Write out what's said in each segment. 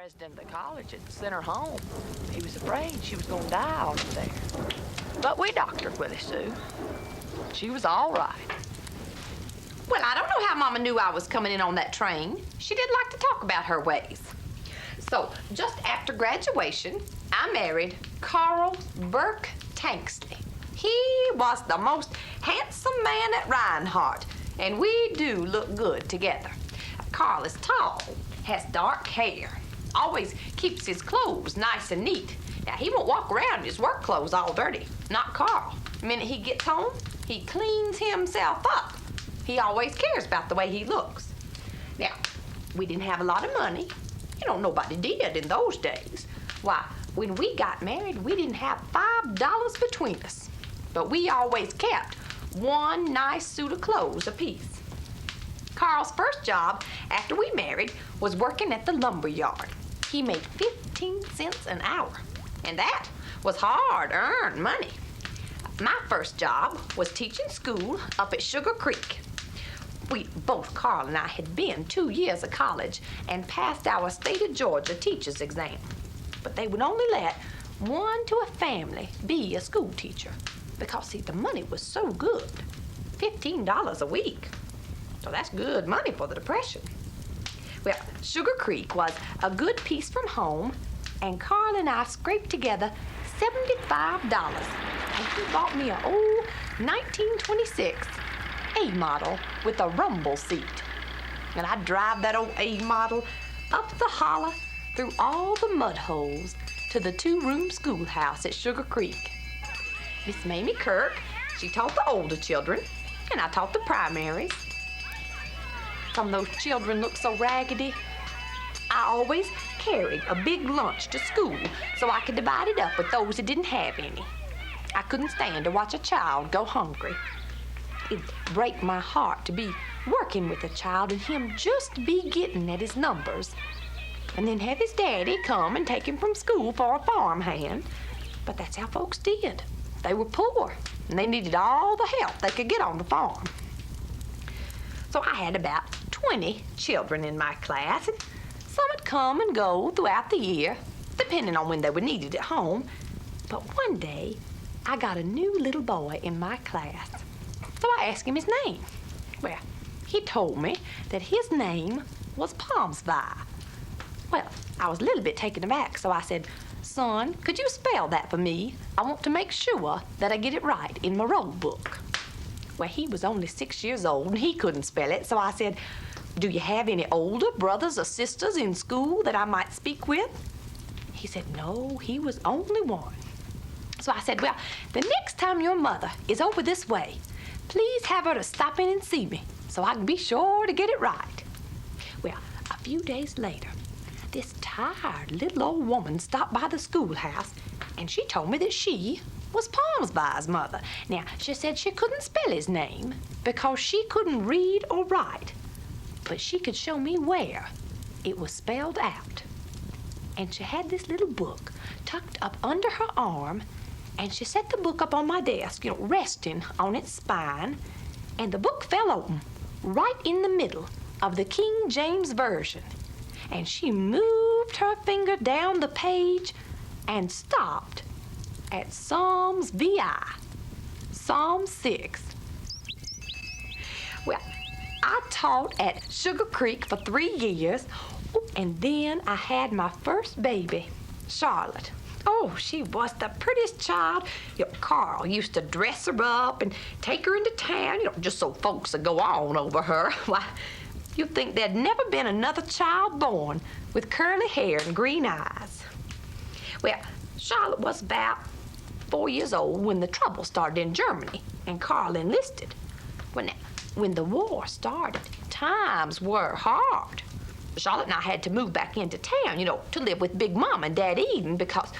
president of the college had sent her home. He was afraid she was going to die on there. But we doctored Willie Sue. She was all right. Well, I don't know how Mama knew I was coming in on that train. She did like to talk about her ways. So, just after graduation, I married Carl Burke Tanksley. He was the most handsome man at Reinhardt, and we do look good together. Carl is tall, has dark hair, always keeps his clothes nice and neat. Now, he won't walk around in his work clothes all dirty. Not Carl. The minute he gets home, he cleans himself up. He always cares about the way he looks. Now, we didn't have a lot of money. You know, nobody did in those days. Why, when we got married, we didn't have $5 between us. But we always kept one nice suit of clothes apiece. Carl's first job after we married was working at the lumber yard. He made 15 cents an hour, and that was hard-earned money. My first job was teaching school up at Sugar Creek. Both Carl and I had been 2 years of college and passed our state of Georgia teacher's exam. But they would only let one to a family be a school teacher because, see, the money was so good. $15 a week. So that's good money for the Depression. Well, Sugar Creek was a good piece from home, and Carl and I scraped together $75, and he bought me an old 1926 A model with a rumble seat. And I'd drive that old A model up the holler through all the mud holes to the 2-room schoolhouse at Sugar Creek. Miss Mamie Kirk, she taught the older children, and I taught the primaries. Some of those children looked so raggedy. I always carried a big lunch to school so I could divide it up with those that didn't have any. I couldn't stand to watch a child go hungry. It'd break my heart to be working with a child and him just be getting at his numbers, and then have his daddy come and take him from school for a farmhand. But that's how folks did. They were poor, and they needed all the help they could get on the farm. So I had about 20 children in my class, and some would come and go throughout the year, depending on when they were needed at home. But one day, I got a new little boy in my class. So I asked him his name. Well, he told me that his name was Palmsby. Well, I was a little bit taken aback, so I said, "Son, could you spell that for me? I want to make sure that I get it right in my roll book." Well, he was only 6 years old, and he couldn't spell it, so I said, "Do you have any older brothers or sisters in school that I might speak with?" He said, "No, he was only one." So I said, "Well, the next time your mother is over this way, please have her to stop in and see me so I can be sure to get it right." Well, a few days later, this tired little old woman stopped by the schoolhouse, and she told me that she was Palmsby's mother. Now, she said she couldn't spell his name because she couldn't read or write, but she could show me where it was spelled out. And she had this little book tucked up under her arm, and she set the book up on my desk, resting on its spine, and the book fell open right in the middle of the King James Version. And she moved her finger down the page and stopped at Psalms VI, Psalm 6. Well, I taught at Sugar Creek for 3 years, and then I had my first baby, Charlotte. Oh, she was the prettiest child. Carl used to dress her up and take her into town, just so folks would go on over her. Why, you'd think there'd never been another child born with curly hair and green eyes. Well, Charlotte was about 4 years old when the trouble started in Germany, and Carl enlisted. When the war started, times were hard. Charlotte and I had to move back into town, to live with Big Mom and Dad Eden because,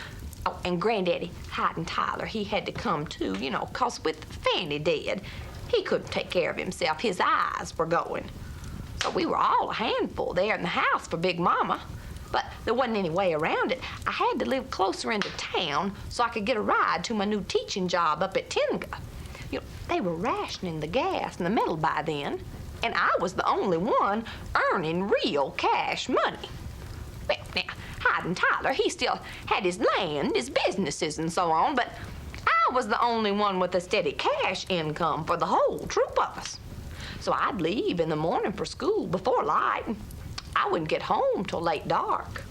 and Granddaddy Hyden Tyler, he had to come too, because with Fanny dead, he couldn't take care of himself. His eyes were going. So we were all a handful there in the house for Big Mama. But there wasn't any way around it. I had to live closer into town so I could get a ride to my new teaching job up at Tinga. They were rationing the gas and the metal by then, and I was the only one earning real cash money. Well, now, Clyde and Tyler, he still had his land, his businesses, and so on, but I was the only one with a steady cash income for the whole troop of us. So I'd leave in the morning for school before light, and I wouldn't get home till late dark.